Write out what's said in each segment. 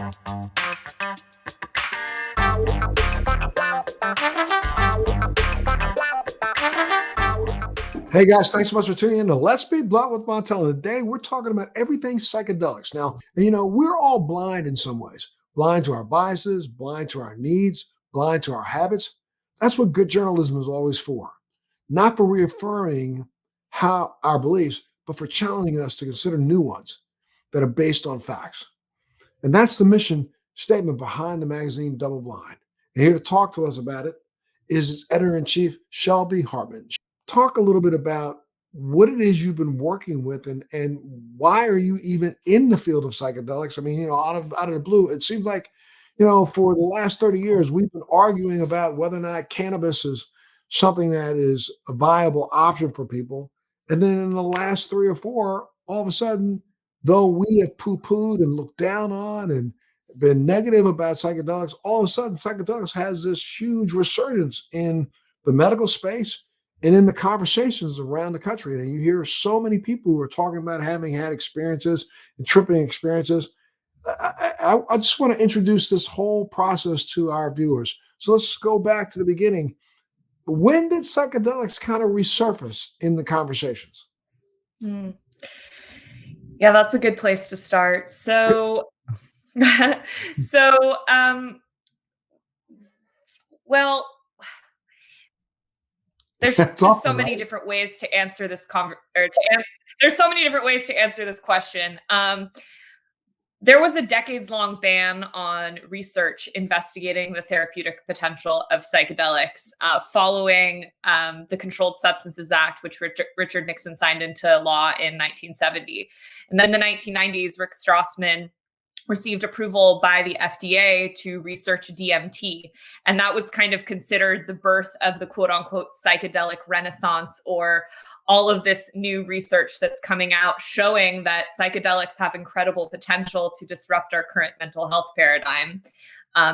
Hey guys, thanks so much for tuning in to Let's Be Blunt with Montel. And today we're talking about everything psychedelics. Now, we're all blind in some ways, blind to our biases, blind to our needs, blind to our habits. That's what good journalism is always for. Not for reaffirming how our beliefs, but for challenging us to consider new ones that are based on facts. And that's the mission statement behind the magazine Double Blind. And here to talk to us about it is its editor-in-chief, Shelby Hartman. Talk a little bit about what it is you've been working with and why are you even in the field of psychedelics? I mean, out of the blue, it seems like, for the last 30 years, we've been arguing about whether or not cannabis is something that is a viable option for people. And then in the last 3 or 4, all of a sudden, though we have poo-pooed and looked down on and been negative about psychedelics, all of a sudden psychedelics has this huge resurgence in the medical space and in the conversations around the country. And you hear so many people who are talking about having had experiences and tripping experiences. I just want to introduce this whole process to our viewers. So let's go back to the beginning. When did psychedelics kind of resurface in the conversations? Yeah, that's a good place to start. So, well, there's just so many different ways to answer this there's so many different ways to answer this question. There was a decades-long ban on research investigating the therapeutic potential of psychedelics following the Controlled Substances Act, which Richard Nixon signed into law in 1970. And then in the 1990s, Rick Strassman received approval by the FDA to research DMT. And that was kind of considered the birth of the quote unquote psychedelic renaissance, or all of this new research that's coming out showing that psychedelics have incredible potential to disrupt our current mental health paradigm.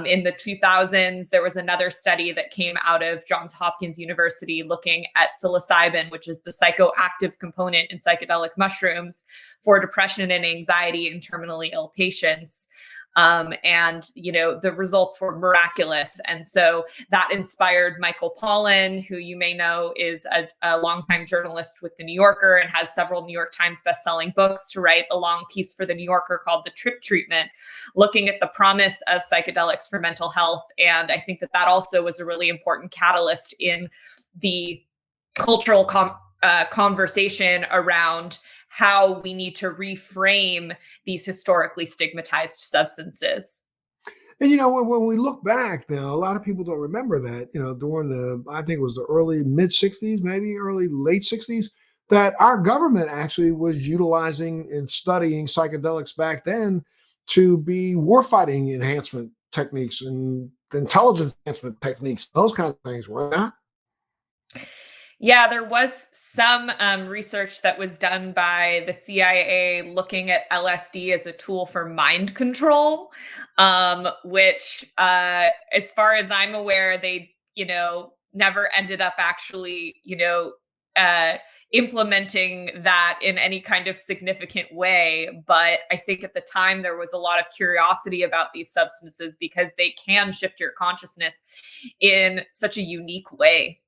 In the 2000s, there was another study that came out of Johns Hopkins University looking at psilocybin, which is the psychoactive component in psychedelic mushrooms, for depression and anxiety in terminally ill patients. And the results were miraculous. And so that inspired Michael Pollan, who you may know is a longtime journalist with The New Yorker and has several New York Times bestselling books, to write a long piece for The New Yorker called The Trip Treatment, looking at the promise of psychedelics for mental health. And I think that also was a really important catalyst in the cultural conversation around how we need to reframe these historically stigmatized substances. And when we look back now, a lot of people don't remember that, during I think it was the early mid 60s, maybe early late 60s, that our government actually was utilizing and studying psychedelics back then to be warfighting enhancement techniques and intelligence enhancement techniques, those kinds of things, right? Yeah, there was some research that was done by the CIA looking at LSD as a tool for mind control, which, as far as I'm aware, they, never ended up actually, implementing that in any kind of significant way. But I think at the time there was a lot of curiosity about these substances because they can shift your consciousness in such a unique way.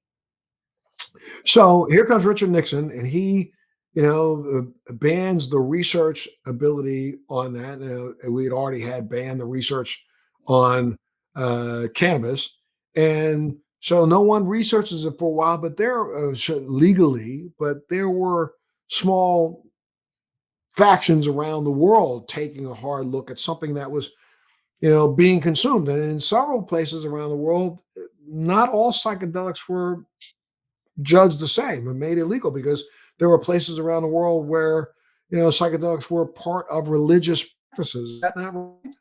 So here comes Richard Nixon, and he, bans the research ability on that. We had already had banned the research on cannabis, and so no one researches it for a while. But legally, but there were small factions around the world taking a hard look at something that was, being consumed, and in several places around the world, not all psychedelics were judged the same and made illegal, because there were places around the world where psychedelics were part of religious practices. Is that not right?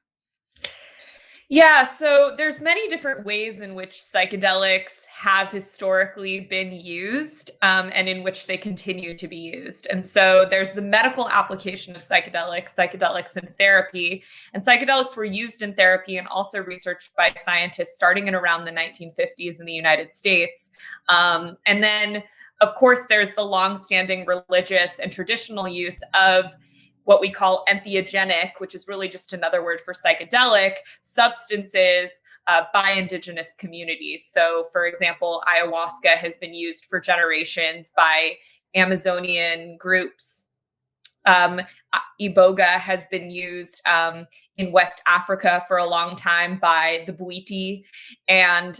Yeah, so there's many different ways in which psychedelics have historically been used, and in which they continue to be used. And so there's the medical application of psychedelics in therapy. And psychedelics were used in therapy and also researched by scientists starting in around the 1950s in the United States. And then, of course, there's the longstanding religious and traditional use of what we call entheogenic, which is really just another word for psychedelic substances by indigenous communities. So, for example, ayahuasca has been used for generations by Amazonian groups. Iboga has been used in West Africa for a long time by the Bwiti. And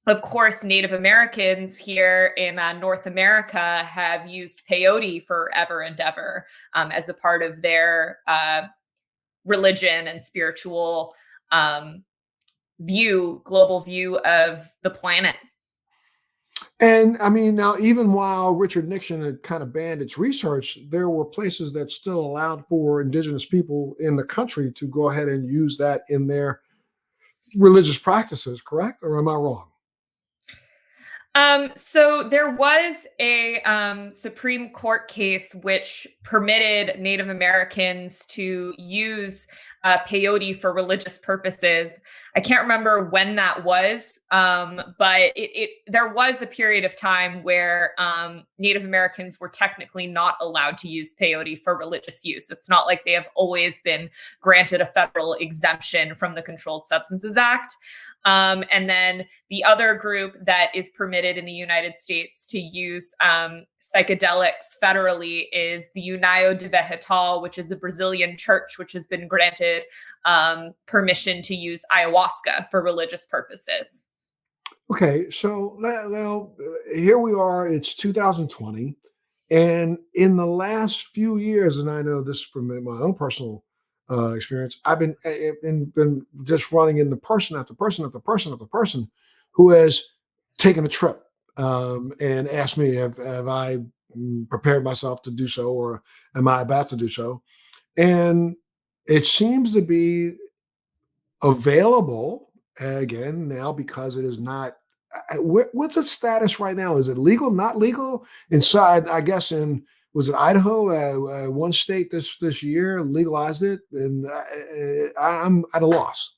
of course, Native Americans here in North America have used peyote forever and ever as a part of their religion and spiritual global view of the planet. And I mean, now, even while Richard Nixon had kind of banned its research, there were places that still allowed for indigenous people in the country to go ahead and use that in their religious practices, correct? Or am I wrong? So there was a Supreme Court case which permitted Native Americans to use peyote for religious purposes. I can't remember when that was, but there was a period of time where Native Americans were technically not allowed to use peyote for religious use. It's not like they have always been granted a federal exemption from the Controlled Substances Act. And then the other group that is permitted in the United States to use psychedelics federally is the União de Vegetal, which is a Brazilian church which has been granted permission to use ayahuasca for religious purposes. Okay, so now here we are. It's 2020, and in the last few years, and I know this from my own personal experience, I've been just running into person after person after person after person who has taken a trip and asked me, have I prepared myself to do so, or am I about to do so? And it seems to be available again now because it is not. What's its status right now? Is it legal? Not legal? Inside, I guess in was it Idaho? One state this year legalized it, and I'm at a loss.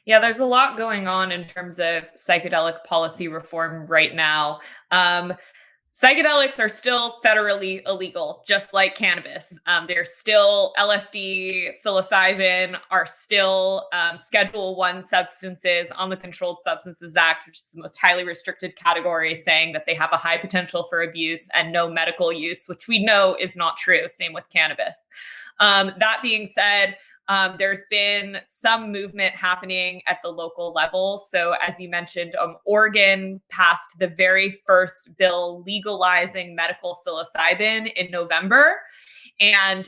Yeah, there's a lot going on in terms of psychedelic policy reform right now. Psychedelics are still federally illegal, just like cannabis. They're still LSD, psilocybin are still Schedule 1 substances on the Controlled Substances Act, which is the most highly restricted category, saying that they have a high potential for abuse and no medical use, which we know is not true. Same with cannabis. That being said, there's been some movement happening at the local level. So, as you mentioned, Oregon passed the very first bill legalizing medical psilocybin in November. And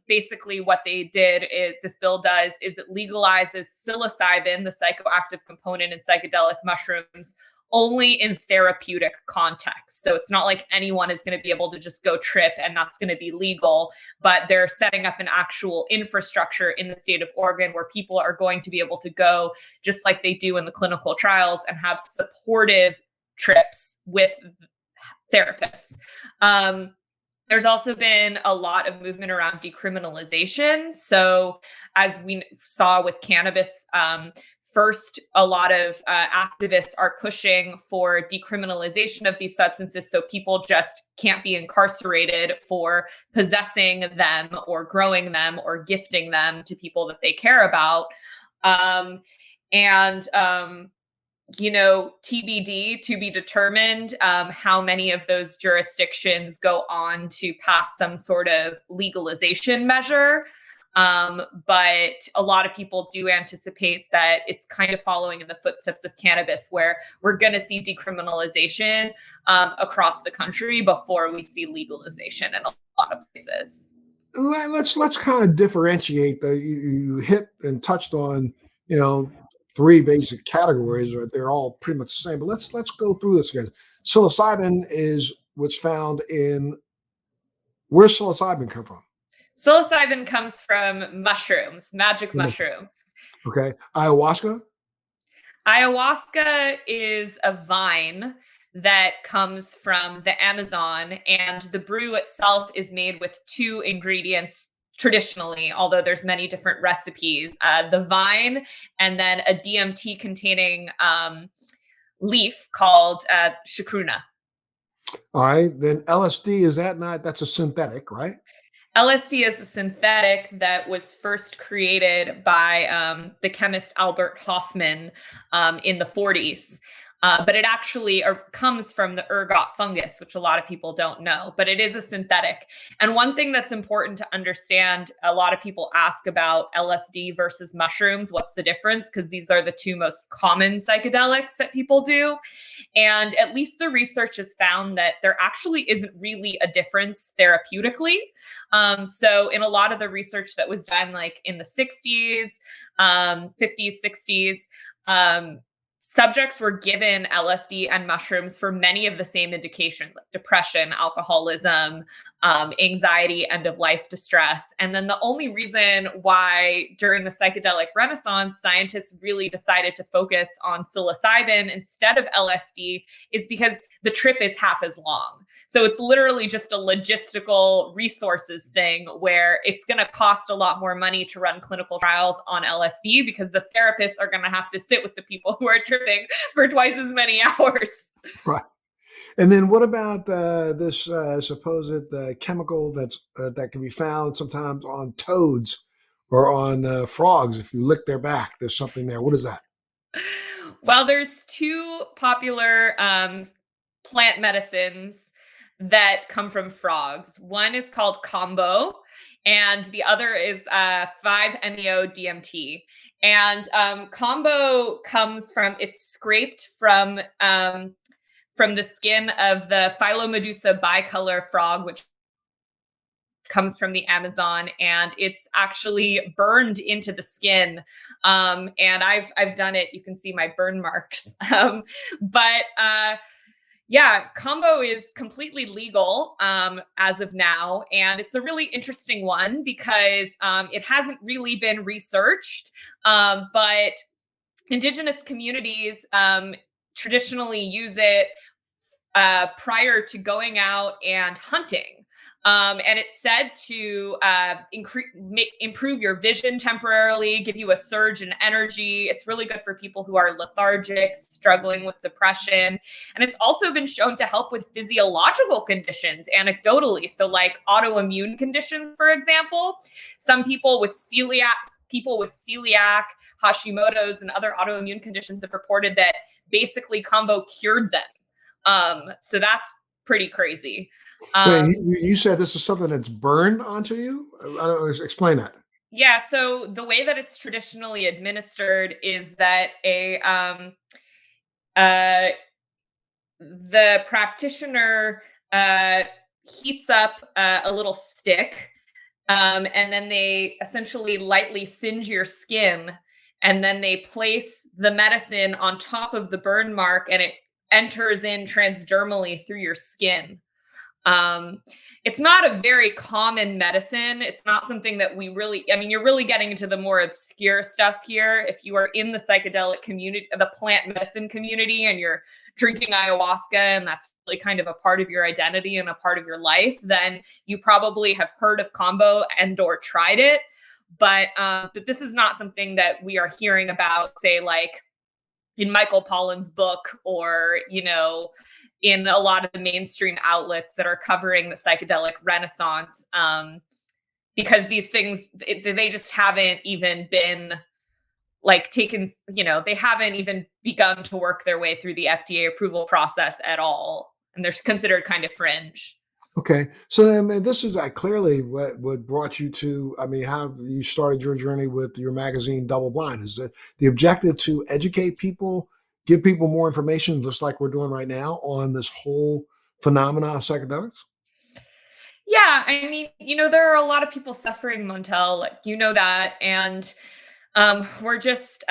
basically, what they did is this bill does is it legalizes psilocybin, the psychoactive component in psychedelic mushrooms, only in therapeutic context. So it's not like anyone is going to be able to just go trip and that's going to be legal, but they're setting up an actual infrastructure in the state of Oregon where people are going to be able to go just like they do in the clinical trials and have supportive trips with therapists. There's also been a lot of movement around decriminalization. So as we saw with cannabis, first, a lot of activists are pushing for decriminalization of these substances so people just can't be incarcerated for possessing them or growing them or gifting them to people that they care about. TBD, to be determined, how many of those jurisdictions go on to pass some sort of legalization measure. But a lot of people do anticipate that it's kind of following in the footsteps of cannabis, where we're going to see decriminalization across the country before we see legalization in a lot of places. Let's kind of differentiate. You hit and touched on, you know, three basic categories. They're all pretty much the same. But let's go through this again. Psilocybin is what's found in. Where's psilocybin come from? Psilocybin comes from mushrooms, magic mushrooms. Okay. Ayahuasca? Ayahuasca is a vine that comes from the Amazon, and the brew itself is made with two ingredients traditionally, although there's many different recipes. The vine and then a DMT containing leaf called chacruna. All right. Then LSD, is that not, that's a synthetic, right? LSD is a synthetic that was first created by the chemist Albert Hofmann in the 40s. But it actually comes from the ergot fungus, which a lot of people don't know, but it is a synthetic. And one thing that's important to understand, a lot of people ask about LSD versus mushrooms. What's the difference? Because these are the two most common psychedelics that people do. And at least the research has found that there actually isn't really a difference therapeutically. So in a lot of the research that was done like in the 60s, 50s, 60s, subjects were given LSD and mushrooms for many of the same indications, like depression, alcoholism, anxiety, end of life distress. And then the only reason why during the psychedelic renaissance, scientists really decided to focus on psilocybin instead of LSD is because the trip is half as long. So it's literally just a logistical resources thing where it's going to cost a lot more money to run clinical trials on LSD because the therapists are going to have to sit with the people who are tripping for twice as many hours. Right. And then what about this supposed chemical that can be found sometimes on toads or on frogs? If you lick their back, there's something there. What is that? Well, there's two popular plant medicines that come from frogs. One is called combo, and the other is 5-MeO-DMT. And combo comes from, it's scraped from the skin of the Philomedusa bicolor frog, which comes from the Amazon, and it's actually burned into the skin. And I've done it. You can see my burn marks. But yeah, combo is completely legal as of now. And it's a really interesting one because it hasn't really been researched. But indigenous communities traditionally use it prior to going out and hunting. And it's said to improve your vision temporarily, give you a surge in energy. It's really good for people who are lethargic, struggling with depression. And it's also been shown to help with physiological conditions anecdotally. So like autoimmune conditions, for example, some people with celiac, Hashimoto's, and other autoimmune conditions have reported that basically combo cured them. So that's pretty crazy. Wait, you said this is something that's burned onto you? I don't know, explain that. Yeah, so the way that it's traditionally administered is that uh, the practitioner heats up a little stick, and then they essentially lightly singe your skin, and then they place the medicine on top of the burn mark, and it enters in transdermally through your skin. Um, it's not a very common medicine. It's not something that we really, I mean, you're really getting into the more obscure stuff here. If you are in the psychedelic community, the plant medicine community, and you're drinking ayahuasca, and that's really kind of a part of your identity and a part of your life, then you probably have heard of combo and or tried it. But this is not something that we are hearing about, say, like in Michael Pollan's book, or, you know, in a lot of the mainstream outlets that are covering the psychedelic renaissance, because these things, they just haven't even been like taken, you know, they haven't even begun to work their way through the FDA approval process at all. And they're considered kind of fringe. Okay, so I mean, this is clearly what brought you to. I mean, how you started your journey with your magazine, Double Blind. Is that the objective to educate people, give people more information, just like we're doing right now on this whole phenomena of psychedelics? Yeah, I mean, you know, there are a lot of people suffering, Montel, like, you know that. And we're just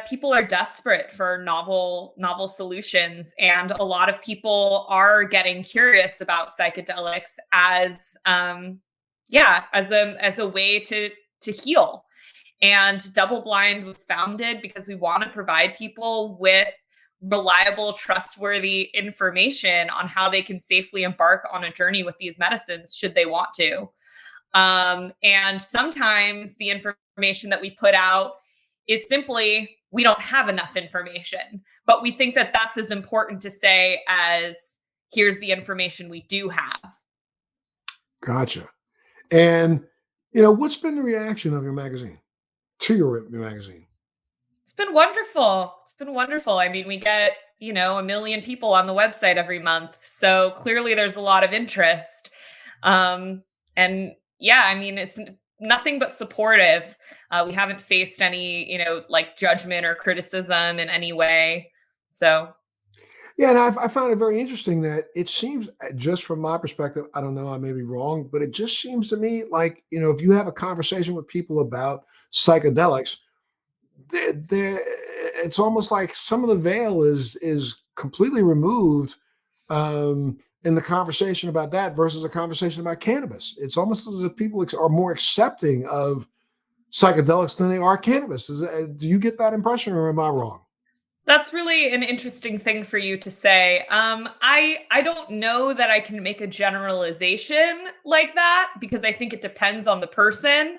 people are desperate for novel solutions, and a lot of people are getting curious about psychedelics as as a way to heal. And Double Blind was founded because we want to provide people with reliable, trustworthy information on how they can safely embark on a journey with these medicines should they want to. And sometimes the information that we put out is simply, we don't have enough information, but we think that that's as important to say as, here's the information we do have. Gotcha. And, what's been the reaction of your magazine to your magazine? It's been wonderful. It's been wonderful. I mean, we get, 1 million people on the website every month. So clearly there's a lot of interest. Um, and yeah, I mean, it's nothing but supportive. We haven't faced any, like judgment or criticism in any way. So Yeah, and I found it very interesting that it seems, just from my perspective, I don't know, I may be wrong, but it just seems to me like, if you have a conversation with people about psychedelics, it's almost like some of the veil is completely removed, in the conversation about that versus a conversation about cannabis. It's almost as if people are more accepting of psychedelics than they are cannabis. Do you get that impression, or am I wrong? that's really an interesting thing for you to say. I don't know that I can make a generalization like that because I think it depends on the person.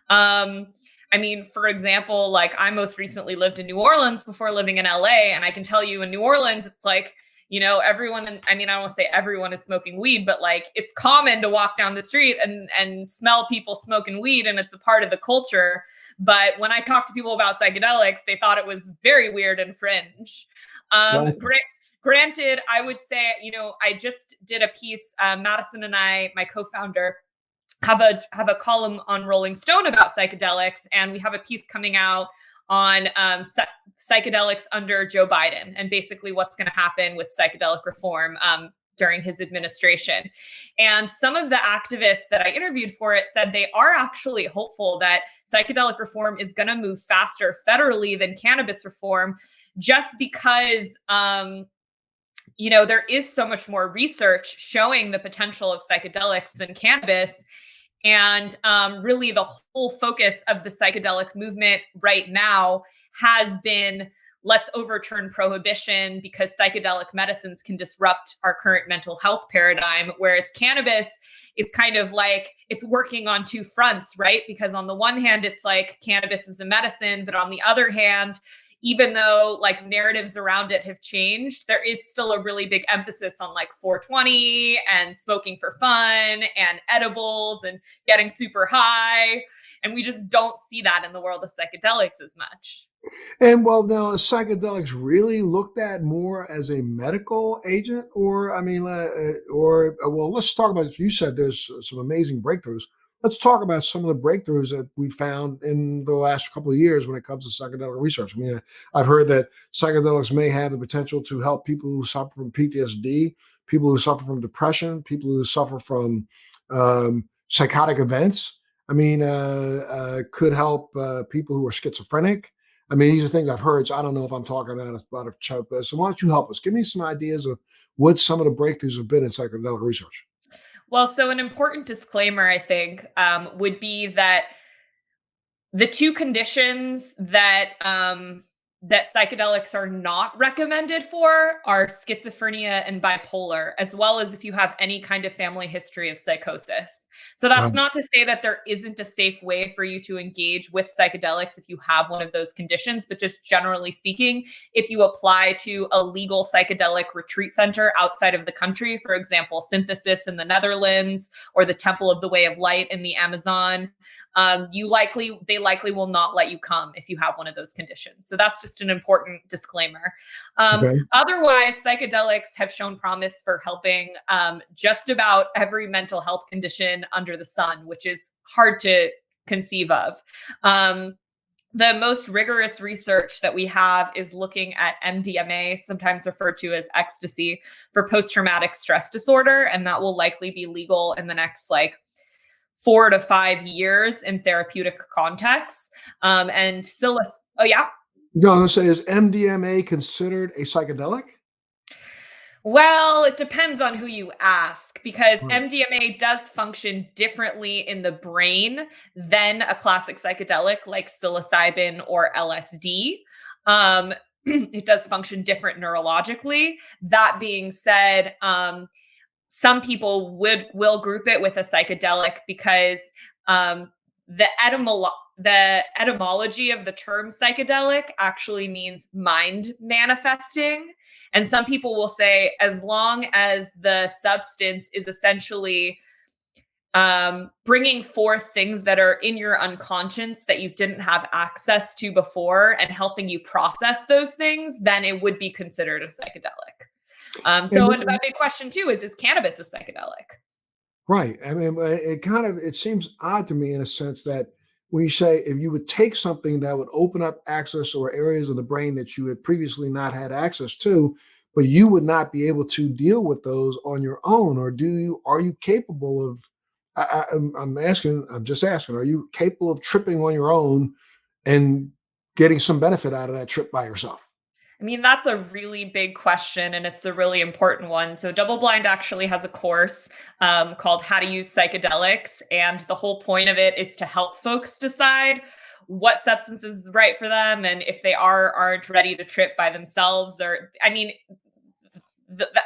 Um, I mean, for example, like I most recently lived in New Orleans before living in LA, and I can tell you in New Orleans, it's like, everyone, I mean, I don't want to say everyone is smoking weed, but like it's common to walk down the street and smell people smoking weed, and it's a part of the culture. But when I talked to people about psychedelics, they thought it was very weird and fringe. Right. Granted, I would say, I just did a piece, Madison and I, my co-founder, have a column on Rolling Stone about psychedelics, and we have a piece coming out on psychedelics under Joe Biden and basically what's going to happen with psychedelic reform during his administration. And some of the activists that I interviewed for it said they are actually hopeful that psychedelic reform is going to move faster federally than cannabis reform, just because there is so much more research showing the potential of psychedelics than cannabis. And really, the whole focus of the psychedelic movement right now has been, let's overturn prohibition because psychedelic medicines can disrupt our current mental health paradigm. Whereas cannabis is kind of like it's working on two fronts, right? Because on the one hand, it's like cannabis is a medicine, but on the other hand, even though like narratives around it have changed, there is still a really big emphasis on like 420 and smoking for fun and edibles and getting super high. And we just don't see that in the world of psychedelics as much. And well, now is psychedelics really looked at more as a medical agent, or I mean, well, let's talk about. You said there's some amazing breakthroughs. Let's talk about some of the breakthroughs that we found in the last couple of years when it comes to psychedelic research. I mean, I've heard that psychedelics may have the potential to help people who suffer from PTSD, people who suffer from depression, people who suffer from psychotic events. I mean, could help people who are schizophrenic. I mean, these are things I've heard, so I don't know if I'm talking out of chunk. So why don't you help us? Give me some ideas of what some of the breakthroughs have been in psychedelic research. Well, so an important disclaimer, I think, would be that the two conditions that psychedelics are not recommended for are schizophrenia and bipolar, as well as if you have any kind of family history of psychosis. So that's Right. not to say that there isn't a safe way for you to engage with psychedelics if you have one of those conditions, but just generally speaking, if you apply to a legal psychedelic retreat center outside of the country, for example, Synthesis in the Netherlands or the Temple of the Way of Light in the Amazon, they likely will not let you come if you have one of those conditions. So that's just an important disclaimer. Okay. Otherwise, psychedelics have shown promise for helping just about every mental health condition under the sun, which is hard to conceive of. The most rigorous research that we have is looking at MDMA, sometimes referred to as ecstasy, for post-traumatic stress disorder, and that will likely be legal in the next 4 to 5 years in therapeutic contexts. And oh yeah. No, I'm gonna say, is MDMA considered a psychedelic? Well, it depends on who you ask because Right. MDMA does function differently in the brain than a classic psychedelic like psilocybin or LSD. It does function different neurologically. That being said, some people will group it with a psychedelic because um, the the etymology of the term psychedelic actually means mind manifesting. And some people will say, as long as the substance is essentially bringing forth things that are in your unconscious that you didn't have access to before and helping you process those things, then it would be considered a psychedelic. So a big question too is cannabis a psychedelic? Right. I mean, it seems odd to me in a sense that when you say if you would take something that would open up access or areas of the brain that you had previously not had access to, but you would not be able to deal with those on your own, or are you capable of, I'm just asking, are you capable of tripping on your own and getting some benefit out of that trip by yourself? I mean, that's a really big question, and it's a really important one. So, Double Blind actually has a course called How to Use Psychedelics. And the whole point of it is to help folks decide what substance is right for them and if they aren't ready to trip by themselves. Or, I mean,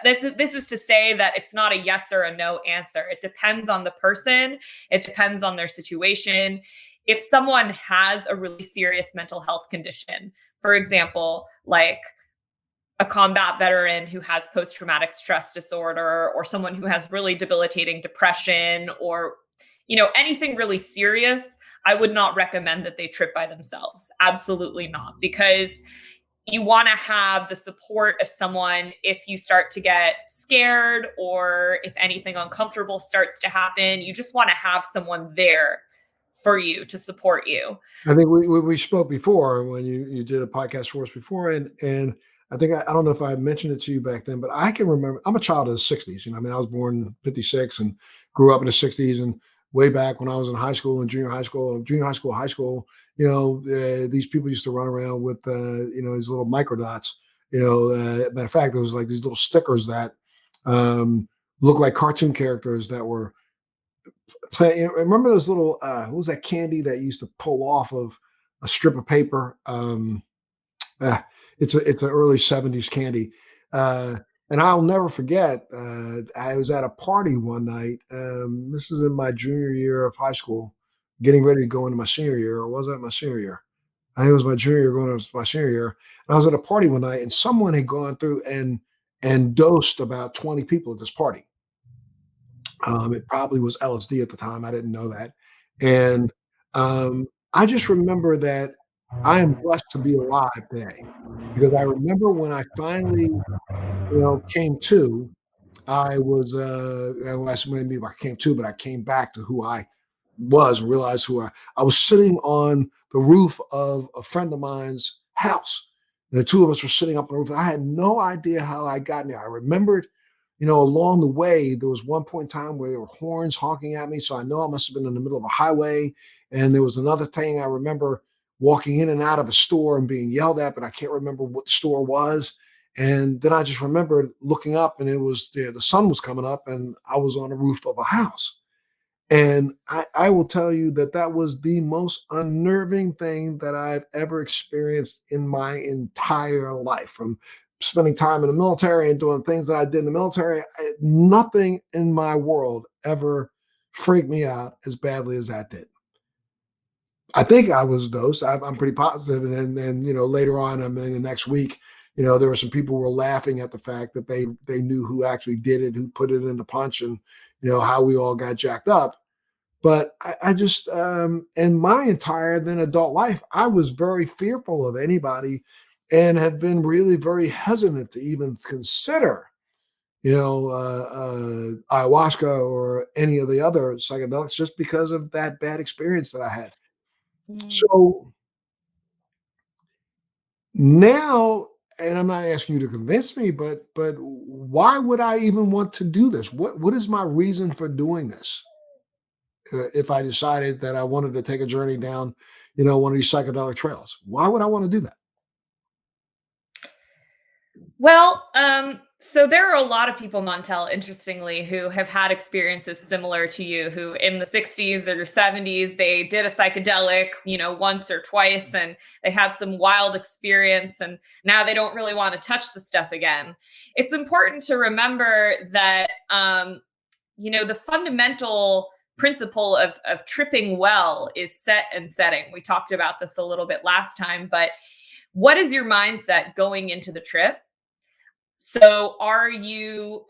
this is to say that it's not a yes or a no answer. It depends on the person, it depends on their situation. If someone has a really serious mental health condition, for example, like a combat veteran who has post-traumatic stress disorder, or someone who has really debilitating depression, or anything really serious, I would not recommend that they trip by themselves. Absolutely not, because you want to have the support of someone if you start to get scared or if anything uncomfortable starts to happen. You just want to have someone there for you to support you. I think we spoke before when you did a podcast for us before, and I think I don't know if I mentioned it to you back then, but I can remember I'm a child of the '60s. I mean, I was born in '56 and grew up in the '60s, and way back when I was in high school and high school, these people used to run around with these little microdots. Matter of fact, there was like these little stickers that looked like cartoon characters that were remember those little what was that candy that you used to pull off of a strip of paper? It's an early '70s candy. And I'll never forget, I was at a party one night. This is in my junior year of high school, getting ready to go into my senior year, or was that my senior year? I think it was my junior year going into my senior year. And I was at a party one night, and someone had gone through and dosed about 20 people at this party. It probably was LSD at the time. I didn't know that. And I just remember that I am blessed to be alive today, because I remember when I finally, came to, I was, well, that's maybe I came to, but I came back to who I was and realized I was sitting on the roof of a friend of mine's house. The two of us were sitting up on the roof. I had no idea how I got in there. I remembered, along the way, there was one point in time where there were horns honking at me. So I know I must have been in the middle of a highway. And there was another thing I remember walking in and out of a store and being yelled at, but I can't remember what the store was. And then I just remembered looking up, and it was the sun was coming up, and I was on the roof of a house. And I will tell you that that was the most unnerving thing that I've ever experienced in my entire life. From spending time in the military and doing things that I did in the military, nothing in my world ever freaked me out as badly as that did. I think I was dosed. I'm pretty positive. And then later on, I mean, the next week, there were some people who were laughing at the fact that they knew who actually did it, who put it in the punch, and how we all got jacked up. But I just, in my entire then adult life, I was very fearful of anybody, and have been really very hesitant to even consider, ayahuasca or any of the other psychedelics, just because of that bad experience that I had. Mm. So now, and I'm not asking you to convince me, but why would I even want to do this? What is my reason for doing this? If I decided that I wanted to take a journey down, one of these psychedelic trails, why would I want to do that? Well, so there are a lot of people, Montel, interestingly, who have had experiences similar to you, who in the 60s or 70s, they did a psychedelic, once or twice, and they had some wild experience, and now they don't really want to touch the stuff again. It's important to remember that, the fundamental principle of tripping well is set and setting. We talked about this a little bit last time, but what is your mindset going into the trip? So are you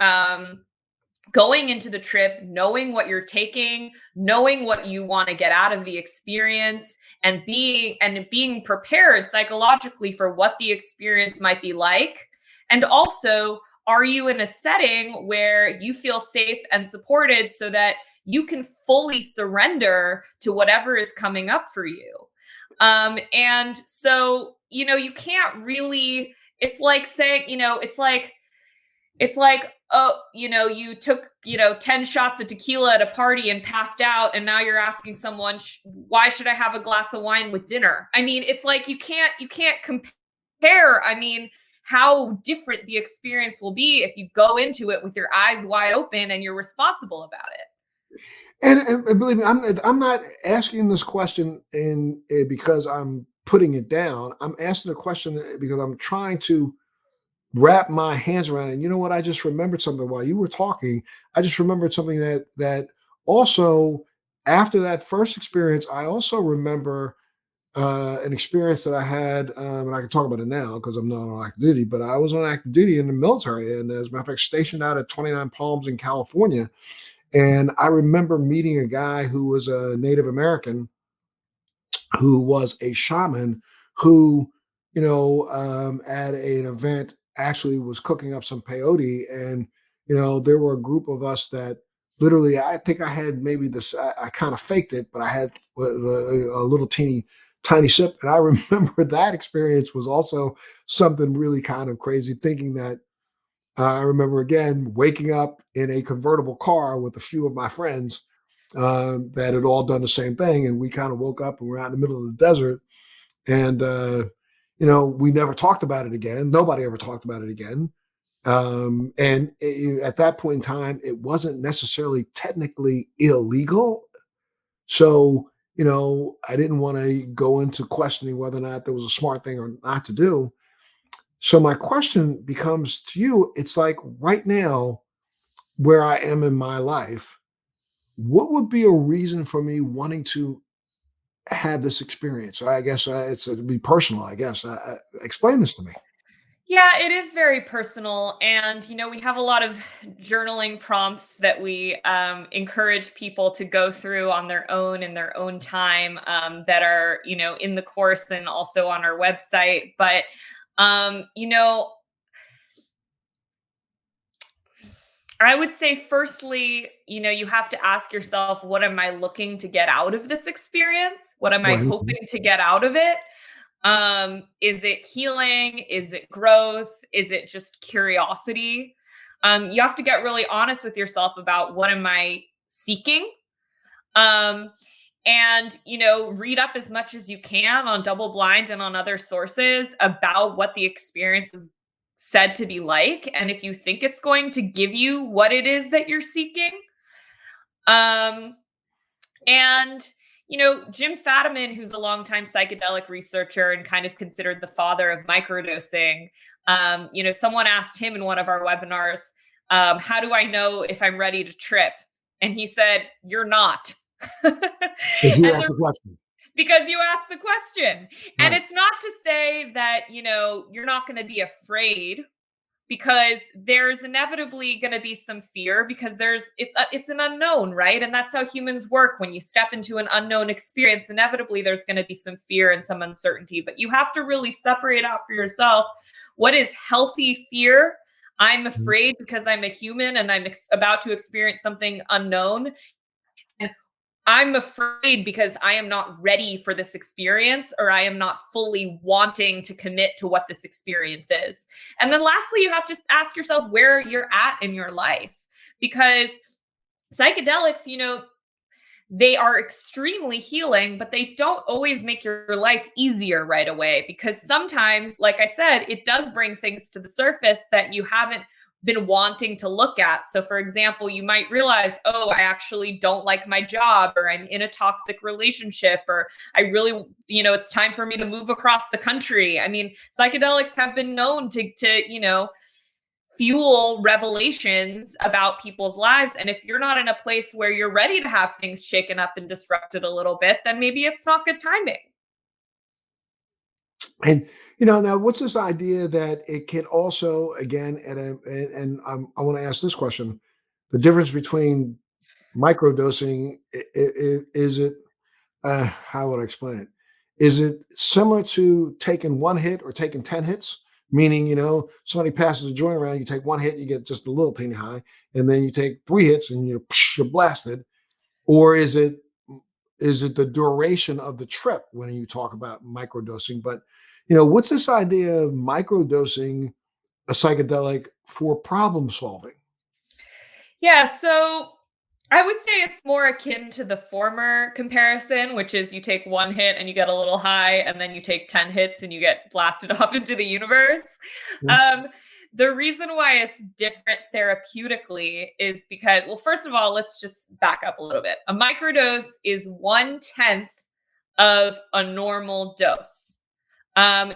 going into the trip, knowing what you're taking, knowing what you want to get out of the experience, and being prepared psychologically for what the experience might be like. And also, are you in a setting where you feel safe and supported so that you can fully surrender to whatever is coming up for you? And so, you can't really, it's like saying, it's like, oh, you took, 10 shots of tequila at a party and passed out, and now you're asking someone, why should I have a glass of wine with dinner? I mean, it's like you can't compare. I mean, how different the experience will be if you go into it with your eyes wide open and you're responsible about it. And believe me, I'm not asking this question because I'm putting it down. I'm asking the question because I'm trying to wrap my hands around it. And you know what? I just remembered something while you were talking. I just remembered something that also after that first experience, I also remember an experience that I had, and I can talk about it now because I'm not on active duty. But I was on active duty in the military, and as a matter of fact, stationed out at 29 Palms in California. And I remember meeting a guy who was a Native American who was a shaman who, at an event actually was cooking up some peyote. And, there were a group of us that literally, I think I had maybe this, I kind of faked it, but I had a little tiny sip. And I remember that experience was also something really kind of crazy, thinking that I remember again waking up in a convertible car with a few of my friends that had all done the same thing. And we kind of woke up and we're out in the middle of the desert. And, we never talked about it again. Nobody ever talked about it again. At that point in time, it wasn't necessarily technically illegal. So, I didn't want to go into questioning whether or not there was a smart thing or not to do. So my question becomes to you, it's like right now, where I am in my life, what would be a reason for me wanting to have this experience? I guess it'd be personal. I guess. Explain this to me. Yeah, it is very personal. And, we have a lot of journaling prompts that we encourage people to go through on their own in their own time, that are, in the course and also on our website. But, um, you know, I would say, firstly, you have to ask yourself, what am I looking to get out of this experience? What am I Right. hoping to get out of it? Is it healing? Is it growth? Is it just curiosity? You have to get really honest with yourself about, what am I seeking? Um, and read up as much as you can on double blind and on other sources about what the experience is said to be like, and if you think it's going to give you what it is that you're seeking. um and Jim Fadiman, who's a longtime psychedelic researcher and kind of considered the father of microdosing, someone asked him in one of our webinars, how do I know if I'm ready to trip? And he said, you're not. and If you ask the the question, Because you asked the question. And right? it's not to say that, you're not going to be afraid, because there's inevitably going to be some fear, because it's an unknown, right? And that's how humans work. When you step into an unknown experience, inevitably there's going to be some fear and some uncertainty, but you have to really separate out for yourself what is healthy fear. I'm Mhm. afraid because I'm a human and I'm about to experience something unknown. I'm afraid because I am not ready for this experience, or I am not fully wanting to commit to what this experience is. And then lastly, you have to ask yourself where you're at in your life, because psychedelics, they are extremely healing, but they don't always make your life easier right away, because sometimes, like I said, it does bring things to the surface that you haven't been wanting to look at. So, for example, you might realize, oh, I actually don't like my job, or I'm in a toxic relationship, or I really, it's time for me to move across the country. I mean, psychedelics have been known to fuel revelations about people's lives. And if you're not in a place where you're ready to have things shaken up and disrupted a little bit, then maybe it's not good timing. And now what's this idea that it can also again, I want to ask this question: the difference between microdosing, is it, how would I explain it? Is it similar to taking one hit or taking 10 hits? Meaning, somebody passes a joint around, you take one hit, you get just a little teeny high, and then you take three hits and you're blasted. Or is it the duration of the trip when you talk about microdosing? But what's this idea of microdosing a psychedelic for problem solving? Yeah, so I would say it's more akin to the former comparison, which is you take one hit and you get a little high, and then you take 10 hits and you get blasted off into the universe. Yeah. Um, the reason why it's different therapeutically is because, well, first of all, let's just back up a little bit. A microdose is 1/10 of a normal dose.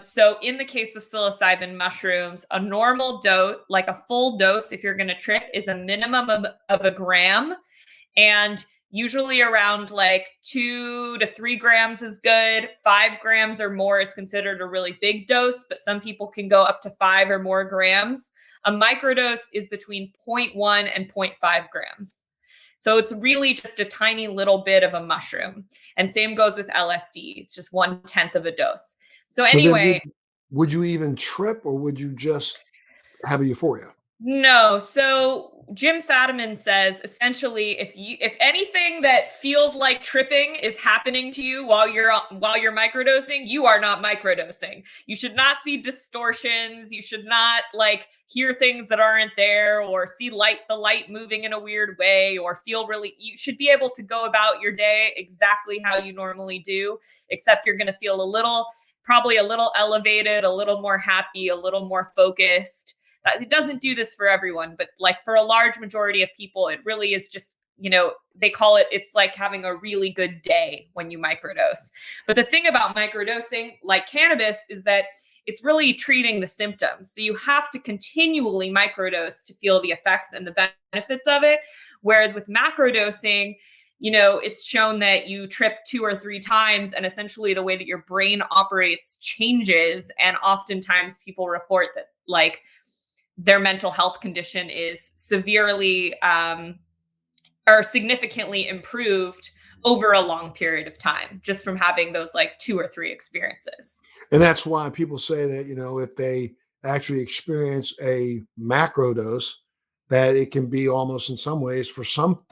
So in the case of psilocybin mushrooms, a normal dose, like a full dose, if you're going to trip, is a minimum of a gram. And usually around like 2 to 3 grams is good. 5 grams or more is considered a really big dose, but some people can go up to 5 or more grams. A microdose is between zero point 0.1 and zero point 0.5 grams. So it's really just a tiny little bit of a mushroom. And same goes with LSD. It's just 1/10 of a dose. So So then anyway, would you even trip, or would you just have a euphoria? no. So Jim Fadiman says essentially if anything that feels like tripping is happening to you while you're microdosing, you are not microdosing. You should not see distortions, you should not like hear things that aren't there or see the light moving in a weird way or feel really you should be able to go about your day exactly how you normally do, except you're going to feel probably a little elevated, a little more happy, a little more focused. It doesn't do this for everyone, but like for a large majority of people, it really is just, they call it's like having a really good day when you microdose. But the thing about microdosing, like cannabis, is that it's really treating the symptoms. So you have to continually microdose to feel the effects and the benefits of it. Whereas with macrodosing, it's shown that you trip 2 or 3 times and essentially the way that your brain operates changes. And oftentimes people report that like their mental health condition is severely or significantly improved over a long period of time just from having those like 2 or 3 experiences. And that's why people say that, if they actually experience a macro dose, that it can be almost in some ways for some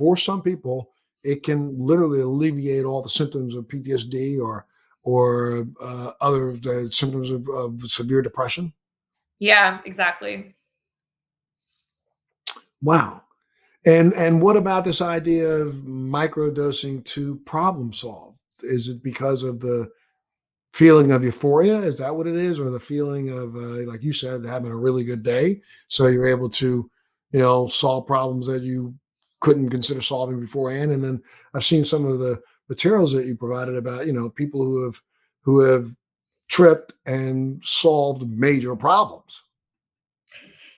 people, it can literally alleviate all the symptoms of PTSD or other symptoms of severe depression. Yeah, exactly. Wow. And what about this idea of microdosing to problem solve? Is it because of the feeling of euphoria? Is that what it is? Or the feeling of, like you said, having a really good day? So you're able to, solve problems that you couldn't consider solving beforehand. And then I've seen some of the materials that you provided about, people who have tripped and solved major problems.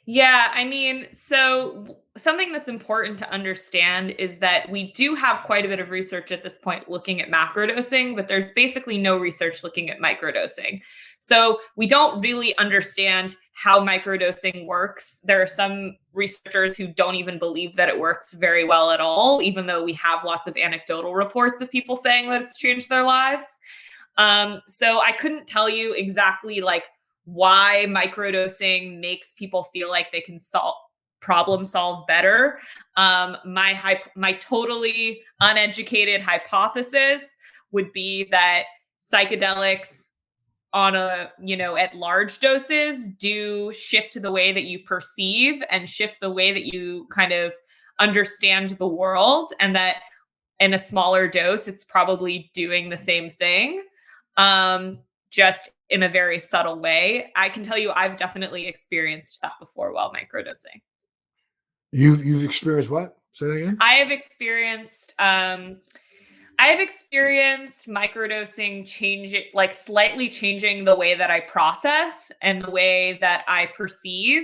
Yeah, I mean, so something that's important to understand is that we do have quite a bit of research at this point looking at macrodosing, but there's basically no research looking at microdosing. So we don't really understand how microdosing works. There are some researchers who don't even believe that it works very well at all, even though we have lots of anecdotal reports of people saying that it's changed their lives. So I couldn't tell you exactly like why microdosing makes people feel like they can problem solve better. My totally uneducated hypothesis would be that psychedelics at large doses do shift the way that you perceive and shift the way that you kind of understand the world, and that in a smaller dose, it's probably doing the same thing, just in a very subtle way. I can tell you, I've definitely experienced that before while microdosing. You've experienced what? Say that again. I have experienced, microdosing like slightly changing the way that I process and the way that I perceive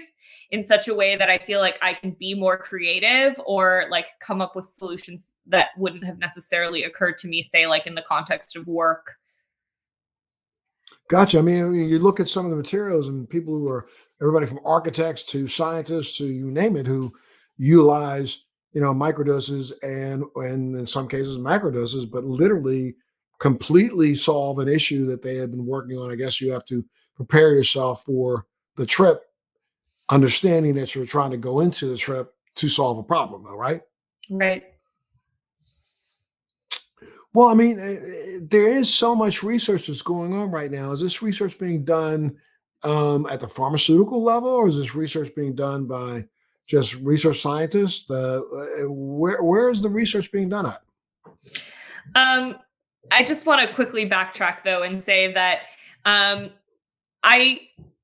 in such a way that I feel like I can be more creative or like come up with solutions that wouldn't have necessarily occurred to me, say, like in the context of work. Gotcha. I mean, you look at some of the materials and people who are everybody from architects to scientists to you name it, who utilize, microdoses and in some cases macrodoses, but literally completely solve an issue that they had been working on. I guess you have to prepare yourself for the trip, understanding that you're trying to go into the trip to solve a problem, though, right? Right. Well, I mean, there is so much research that's going on right now. Is this research being done at the pharmaceutical level, or is this research being done by just research scientists? Where is the research being done at? I just want to quickly backtrack though and say that um, I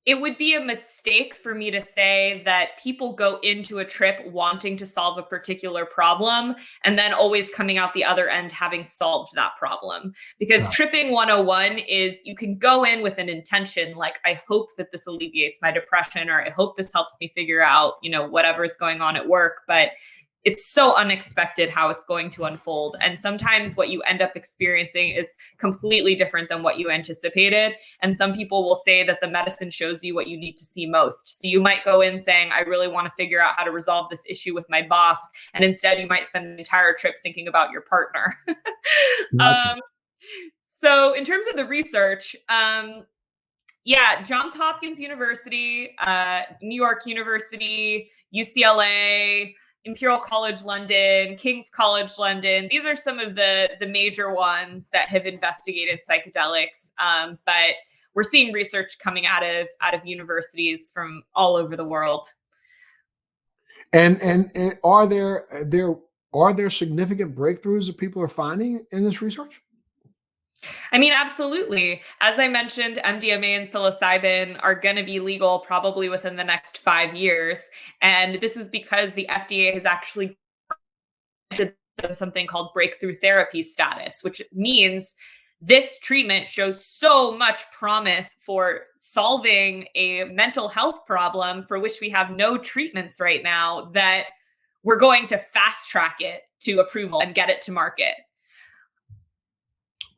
it would be a mistake for me to say that people go into a trip wanting to solve a particular problem and then always coming out the other end having solved that problem. Because Yeah. tripping 101 is you can go in with an intention like, I hope that this alleviates my depression, or I hope this helps me figure out, whatever is going on at work. But it's so unexpected how it's going to unfold. And sometimes what you end up experiencing is completely different than what you anticipated. And some people will say that the medicine shows you what you need to see most. So you might go in saying, I really want to figure out how to resolve this issue with my boss. And instead you might spend the entire trip thinking about your partner. Gotcha. So in terms of the research, yeah, Johns Hopkins University, New York University, UCLA, Imperial College London, King's College London. These are some of the major ones that have investigated psychedelics. But we're seeing research coming out of universities from all over the world. And are there significant breakthroughs that people are finding in this research? I mean, absolutely. As I mentioned, MDMA and psilocybin are going to be legal probably within the next 5 years. And this is because the FDA has actually granted them something called breakthrough therapy status, which means this treatment shows so much promise for solving a mental health problem for which we have no treatments right now, that we're going to fast track it to approval and get it to market.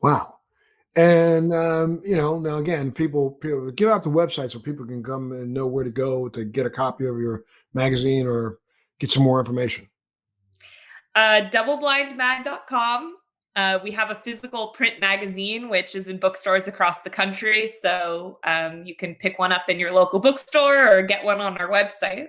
Wow. And now again, people give out the website so people can come and know where to go to get a copy of your magazine or get some more information. DoubleBlindMag.com. We have a physical print magazine, which is in bookstores across the country. So you can pick one up in your local bookstore or get one on our website.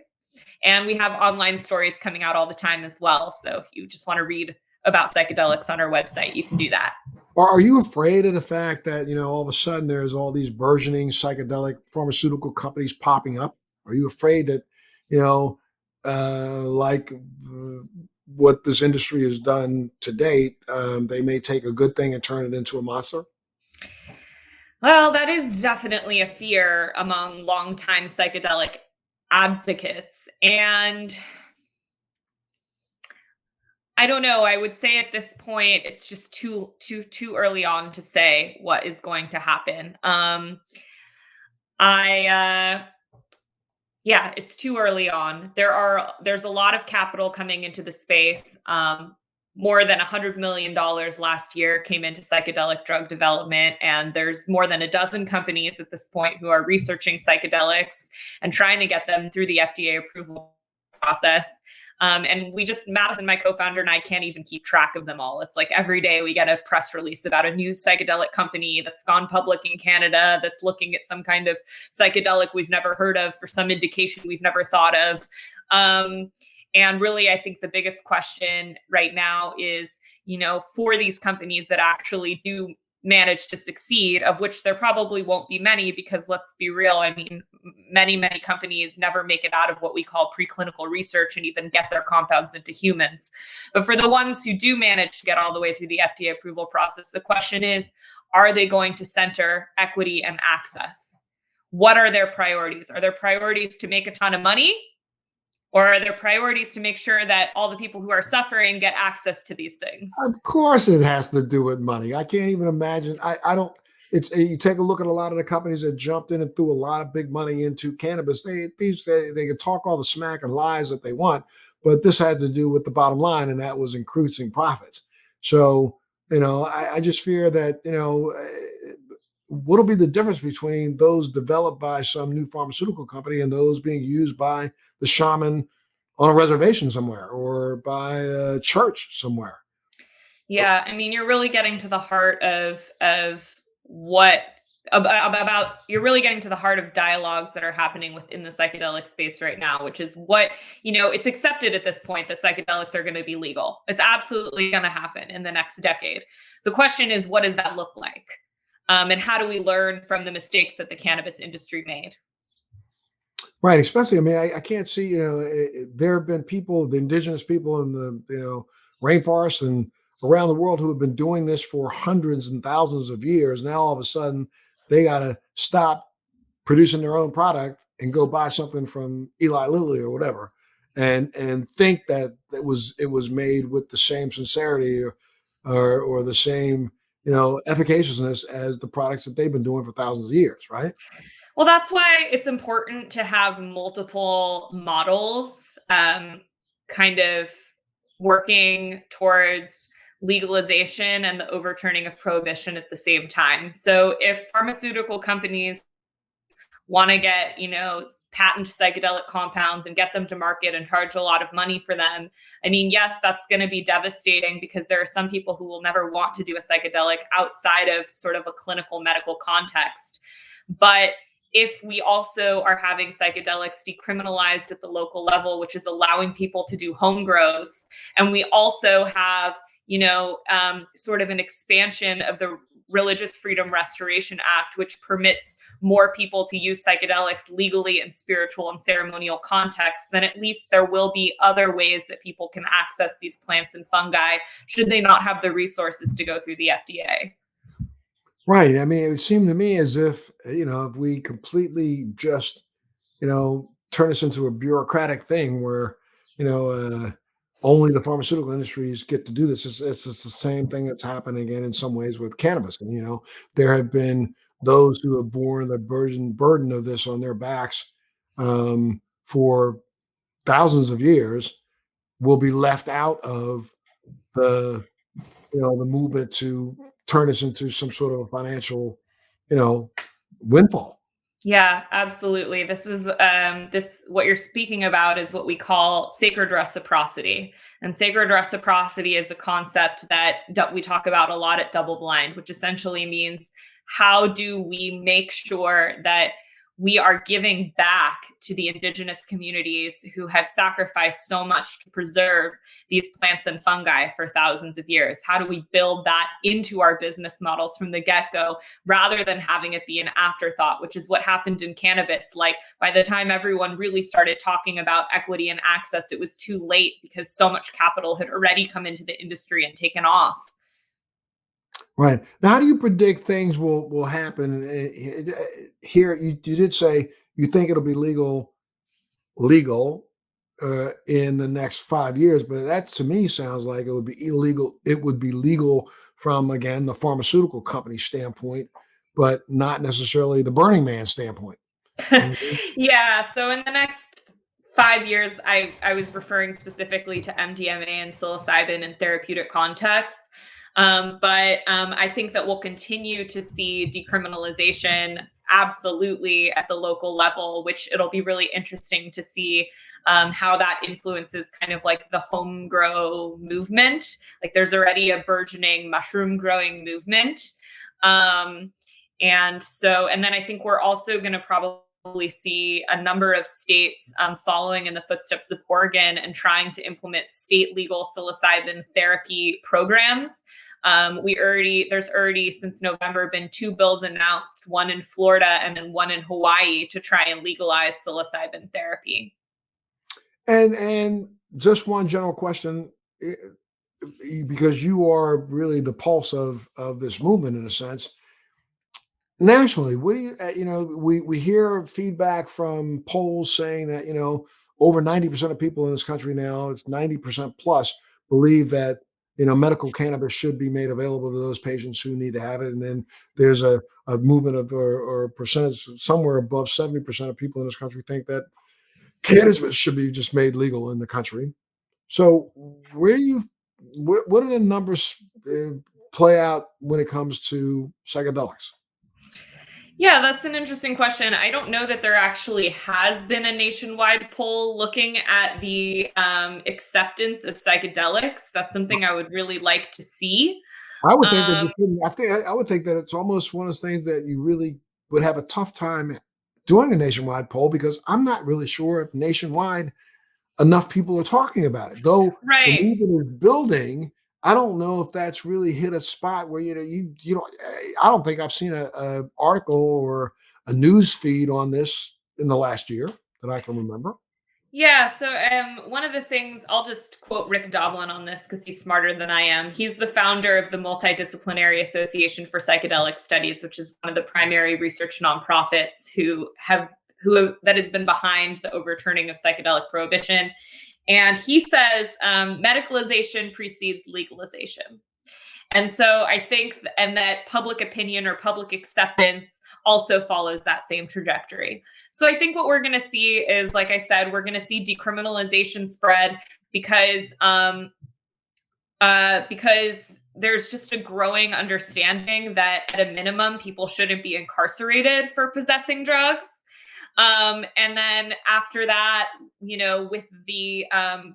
And we have online stories coming out all the time as well. So if you just want to read about psychedelics on our website, you can do that. Or are you afraid of the fact that, all of a sudden there's all these burgeoning psychedelic pharmaceutical companies popping up? Are you afraid that, like what this industry has done to date, they may take a good thing and turn it into a monster? Well, that is definitely a fear among longtime psychedelic advocates. And I don't know. I would say at this point, it's just too early on to say what is going to happen. Yeah, it's too early on. There's a lot of capital coming into the space. More than $100 million last year came into psychedelic drug development, and there's more than a dozen companies at this point who are researching psychedelics and trying to get them through the FDA approval process. And Madison, my co-founder, and I can't even keep track of them all. It's like every day we get a press release about a new psychedelic company that's gone public in Canada that's looking at some kind of psychedelic we've never heard of for some indication we've never thought of. And really, I think the biggest question right now is, for these companies that actually do manage to succeed, of which there probably won't be many, because let's be real, I mean, many companies never make it out of what we call preclinical research and even get their compounds into humans. But for the ones who do manage to get all the way through the FDA approval process, the question is, are they going to center equity and access? What are their priorities? Are their priorities to make a ton of money? Or are there priorities to make sure that all the people who are suffering get access to these things? Of course, it has to do with money. I can't even imagine. I don't. It's you take a look at a lot of the companies that jumped in and threw a lot of big money into cannabis. They can talk all the smack and lies that they want, but this had to do with the bottom line, and that was increasing profits. So I just fear that what'll be the difference between those developed by some new pharmaceutical company and those being used by the shaman on a reservation somewhere or by a church somewhere. Yeah, I mean, you're really getting to the heart of what about you're really getting to the heart of dialogues that are happening within the psychedelic space right now, which is what, it's accepted at this point that psychedelics are going to be legal. It's absolutely going to happen in the next decade. The question is, what does that look like? And how do we learn from the mistakes that the cannabis industry made? Right, especially, I mean, I can't see, there have been people, the indigenous people in the, rainforests and around the world who have been doing this for hundreds and thousands of years. Now all of a sudden they got to stop producing their own product and go buy something from Eli Lilly or whatever, and think that it was made with the same sincerity or the same efficaciousness as the products that they've been doing for thousands of years, right? Well, that's why it's important to have multiple models kind of working towards legalization and the overturning of prohibition at the same time. So if pharmaceutical companies want to get, patent psychedelic compounds and get them to market and charge a lot of money for them, I mean, yes, that's going to be devastating because there are some people who will never want to do a psychedelic outside of sort of a clinical medical context. But if we also are having psychedelics decriminalized at the local level, which is allowing people to do home grows, and we also have, sort of an expansion of the Religious Freedom Restoration Act, which permits more people to use psychedelics legally in spiritual and ceremonial contexts, then at least there will be other ways that people can access these plants and fungi should they not have the resources to go through the FDA. Right. I mean, it would seem to me as if we completely just, turn this into a bureaucratic thing where, you know, uh, only the pharmaceutical industries get to do this. It's the same thing that's happening again in some ways with cannabis. And, there have been those who have borne the burden of this on their backs for thousands of years will be left out of the the movement to turn this into some sort of a financial, you know, windfall. Yeah, absolutely. This is this what you're speaking about is what we call sacred reciprocity. And sacred reciprocity is a concept that we talk about a lot at Double Blind, which essentially means how do we make sure that we are giving back to the indigenous communities who have sacrificed so much to preserve these plants and fungi for thousands of years? How do we build that into our business models from the get-go rather than having it be an afterthought, which is what happened in cannabis? Like by the time everyone really started talking about equity and access, it was too late because so much capital had already come into the industry and taken off. Right. Now, how do you predict things will happen here? You did say you think it'll be legal in the next 5 years, but that to me sounds like it would be illegal. It would be legal from again the pharmaceutical company standpoint, but not necessarily the Burning Man standpoint. Mhm. Yeah, so in the next 5 years, I was referring specifically to MDMA and psilocybin in therapeutic contexts. But I think that we'll continue to see decriminalization absolutely at the local level, which it'll be really interesting to see how that influences kind of like the home grow movement. Like there's already a burgeoning mushroom growing movement. Um, and then I think we're also going to probably see a number of states following in the footsteps of Oregon and trying to implement state legal psilocybin therapy programs. There's already since November been two bills announced, one in Florida and then one in Hawaii to try and legalize psilocybin therapy. And just one general question, because you are really the pulse of this movement in a sense. Nationally, what do we hear feedback from polls saying that over 90% of people in this country now, it's 90% plus, believe that medical cannabis should be made available to those patients who need to have it. And then there's a movement of or percentage somewhere above 70% of people in this country think that cannabis should be just made legal in the country. So where do you what do the numbers play out when it comes to psychedelics? Yeah, that's an interesting question. I don't know that there actually has been a nationwide poll looking at the acceptance of psychedelics. That's something I would really like to see. I would think that Um, I would think that it's almost one of those things that you really would have a tough time doing a nationwide poll because I'm not really sure if nationwide enough people are talking about it. Though the right. movement is building, I don't know if that's really hit a spot where I don't think I've seen a article or a news feed on this in the last year that I can remember. Yeah, so one of the things I'll just quote Rick Doblin on this because he's smarter than I am. He's the founder of the Multidisciplinary Association for Psychedelic Studies, which is one of the primary research nonprofits that has been behind the overturning of psychedelic prohibition. And he says medicalization precedes legalization. And so I think, and that public opinion or public acceptance also follows that same trajectory. So I think what we're going to see is, like I said, we're going to see decriminalization spread because there's just a growing understanding that at a minimum, people shouldn't be incarcerated for possessing drugs. And then after that, with the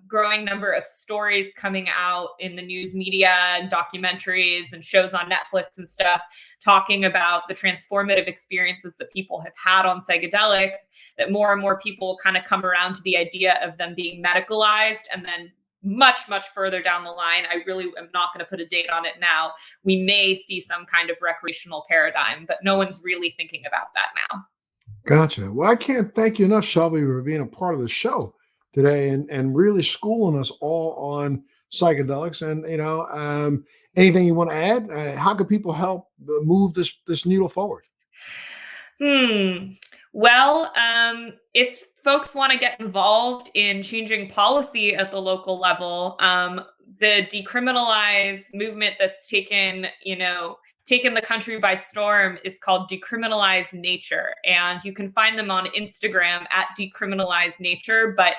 growing number of stories coming out in the news media and documentaries and shows on Netflix and stuff, talking about the transformative experiences that people have had on psychedelics, that more and more people kind of come around to the idea of them being medicalized. And then much, much further down the line, I really am not going to put a date on it now, we may see some kind of recreational paradigm, but no one's really thinking about that now. Gotcha. Well, I can't thank you enough, Shelby, for being a part of the show today and really schooling us all on psychedelics. And anything you want to add? How can people help move this needle forward? Hmm. Well, if folks want to get involved in changing policy at the local level, the decriminalize movement that's taken the country by storm is called Decriminalized Nature, and you can find them on Instagram at Decriminalized Nature. But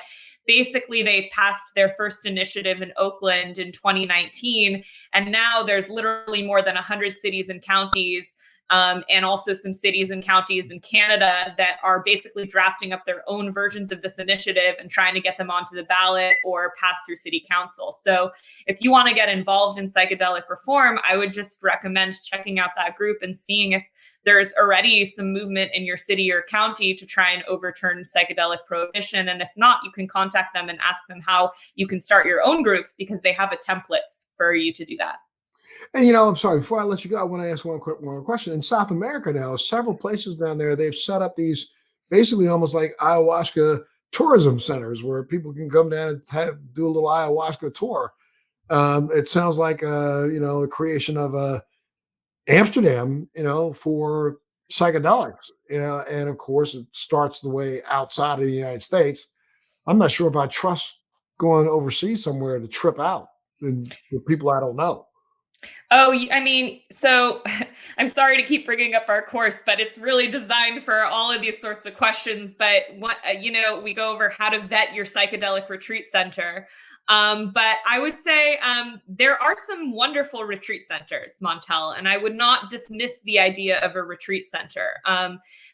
basically, they passed their first initiative in Oakland in 2019, and now there's literally more than 100 cities and counties, and also some cities and counties in Canada that are basically drafting up their own versions of this initiative and trying to get them onto the ballot or pass through city council. So if you want to get involved in psychedelic reform, I would just recommend checking out that group and seeing if there's already some movement in your city or county to try and overturn psychedelic prohibition. And if not, you can contact them and ask them how you can start your own group because they have a template for you to do that. And I'm sorry, before I let you go, I want to ask one question. In South America now, several places down there, they've set up these basically almost like ayahuasca tourism centers where people can come down and do a little ayahuasca tour. It sounds like a creation of Amsterdam, for psychedelics, and of course it starts the way outside of the United States. I'm not sure if I trust going overseas somewhere to trip out and with people I don't know. Oh, I mean, so I'm sorry to keep bringing up our course, but it's really designed for all of these sorts of questions. But we go over how to vet your psychedelic retreat center. But I would say there are some wonderful retreat centers, Montel, and I would not dismiss the idea of a retreat center.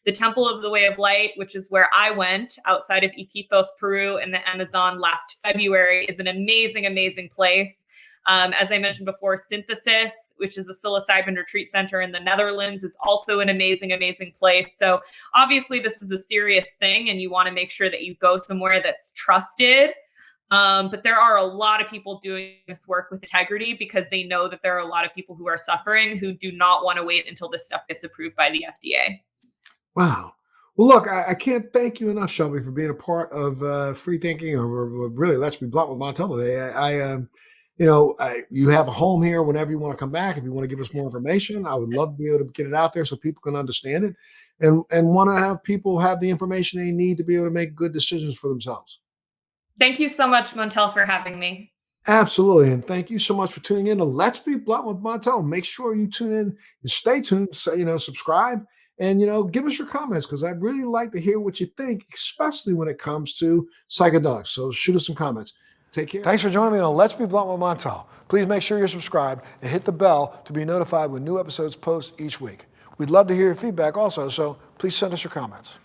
The Temple of the Way of Light, which is where I went outside of Iquitos, Peru, in the Amazon last February, is an amazing, amazing place. As I mentioned before, Synthesis, which is a psilocybin retreat center in the Netherlands, is also an amazing, amazing place. So obviously this is a serious thing and you want to make sure that you go somewhere that's trusted. But there are a lot of people doing this work with integrity because they know that there are a lot of people who are suffering who do not want to wait until this stuff gets approved by the FDA. Wow. Well, look, I can't thank you enough, Shelby, for being a part of free thinking, or really, let's be blunt with Montel today. You have a home here whenever you want to come back. If you want to give us more information, I would love to be able to get it out there so people can understand it, and want to have people have the information they need to be able to make good decisions for themselves. Thank you so much, Montel, for having me. Absolutely. And thank you so much for tuning in to Let's Be Blunt with Montel. Make sure you tune in and stay tuned. So, subscribe and, give us your comments because I'd really like to hear what you think, especially when it comes to psychedelics. So shoot us some comments. Take care. Thanks for joining me on Let's Be Blunt with Montel. Please make sure you're subscribed and hit the bell to be notified when new episodes post each week. We'd love to hear your feedback also, so please send us your comments.